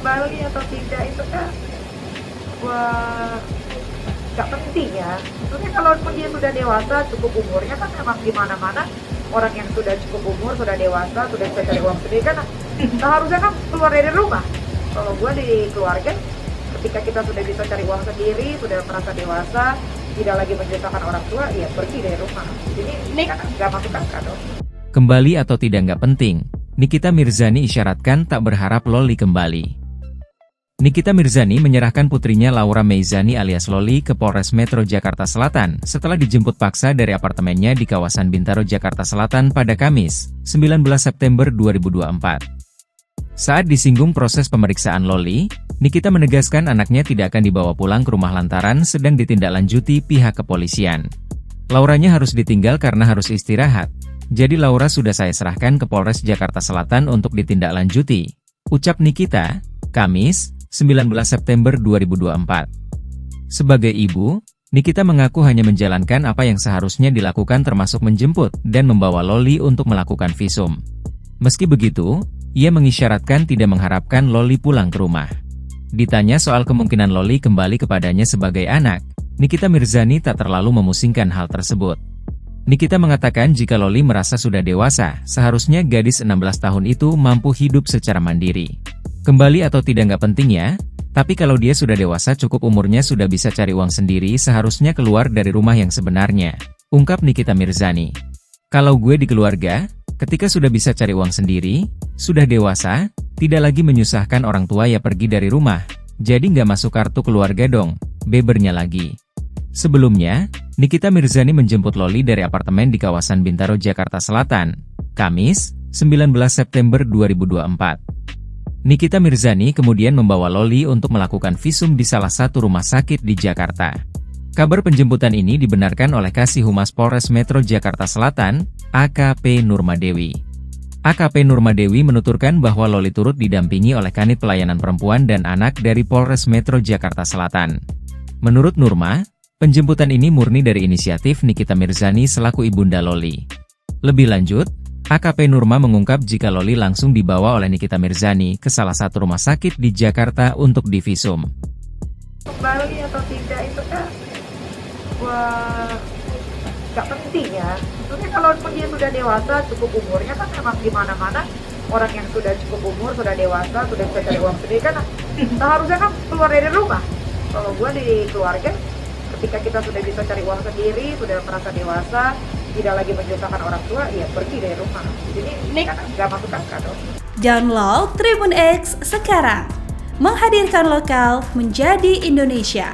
kembali atau tidak itu kan wah, nggak penting ya. Maksudnya kalaupun dia sudah dewasa, cukup umurnya kan memang di mana-mana orang yang sudah cukup umur, sudah dewasa, sudah bisa cari uang sendiri kan seharusnya kan keluar dari rumah. Kalau gue di keluarga, ketika kita sudah bisa cari uang sendiri, sudah merasa dewasa, tidak lagi menceritakan orang tua, ya pergi dari rumah. Jadi ini kan nggak masuk akal dong. Kembali atau tidak nggak penting, Nikita Mirzani isyaratkan tak berharap Loli kembali. Nikita Mirzani menyerahkan putrinya Laura Meizani alias Loli ke Polres Metro Jakarta Selatan setelah dijemput paksa dari apartemennya di kawasan Bintaro, Jakarta Selatan pada Kamis, 19 September 2024. Saat disinggung proses pemeriksaan Loli, Nikita menegaskan anaknya tidak akan dibawa pulang ke rumah lantaran sedang ditindaklanjuti pihak kepolisian. Lauranya harus ditinggal karena harus istirahat. Jadi Laura sudah saya serahkan ke Polres Jakarta Selatan untuk ditindaklanjuti, ucap Nikita, Kamis, 19 September 2024. Sebagai ibu, Nikita mengaku hanya menjalankan apa yang seharusnya dilakukan termasuk menjemput dan membawa Loli untuk melakukan visum. Meski begitu, ia mengisyaratkan tidak mengharapkan Loli pulang ke rumah. Ditanya soal kemungkinan Loli kembali kepadanya sebagai anak, Nikita Mirzani tak terlalu memusingkan hal tersebut. Nikita mengatakan jika Loli merasa sudah dewasa, seharusnya gadis 16 tahun itu mampu hidup secara mandiri. Kembali atau tidak nggak penting ya, tapi kalau dia sudah dewasa cukup umurnya sudah bisa cari uang sendiri seharusnya keluar dari rumah yang sebenarnya, ungkap Nikita Mirzani. Kalau gue di keluarga, ketika sudah bisa cari uang sendiri, sudah dewasa, tidak lagi menyusahkan orang tua ya pergi dari rumah, jadi nggak masuk kartu keluarga dong, bebernya lagi. Sebelumnya, Nikita Mirzani menjemput Loli dari apartemen di kawasan Bintaro, Jakarta Selatan, Kamis, 19 September 2024. Nikita Mirzani kemudian membawa Loli untuk melakukan visum di salah satu rumah sakit di Jakarta. Kabar penjemputan ini dibenarkan oleh Kasih Humas Polres Metro Jakarta Selatan, AKP Nurmadewi. AKP Nurmadewi menuturkan bahwa Loli turut didampingi oleh Kanit Pelayanan Perempuan dan Anak dari Polres Metro Jakarta Selatan. Menurut Nurma, penjemputan ini murni dari inisiatif Nikita Mirzani selaku ibunda Loli. Lebih lanjut, AKP Nurma mengungkap jika Loli langsung dibawa oleh Nikita Mirzani ke salah satu rumah sakit di Jakarta untuk divisum. Kembali atau tidak itu kan wah, nggak penting ya. Maksudnya kalaupun dia sudah dewasa, cukup umurnya kan memang di mana-mana orang yang sudah cukup umur, sudah dewasa, sudah bisa cari uang sendiri kan seharusnya kan keluar dari rumah. Kalau gue di keluarga, ketika kita sudah bisa cari uang sendiri, sudah merasa dewasa, tidak lagi menyusahkan orang tua, ya pergi dari rumah. Jadi ini kan nggak masuk akal dong. Download Tribun X sekarang, menghadirkan lokal menjadi Indonesia.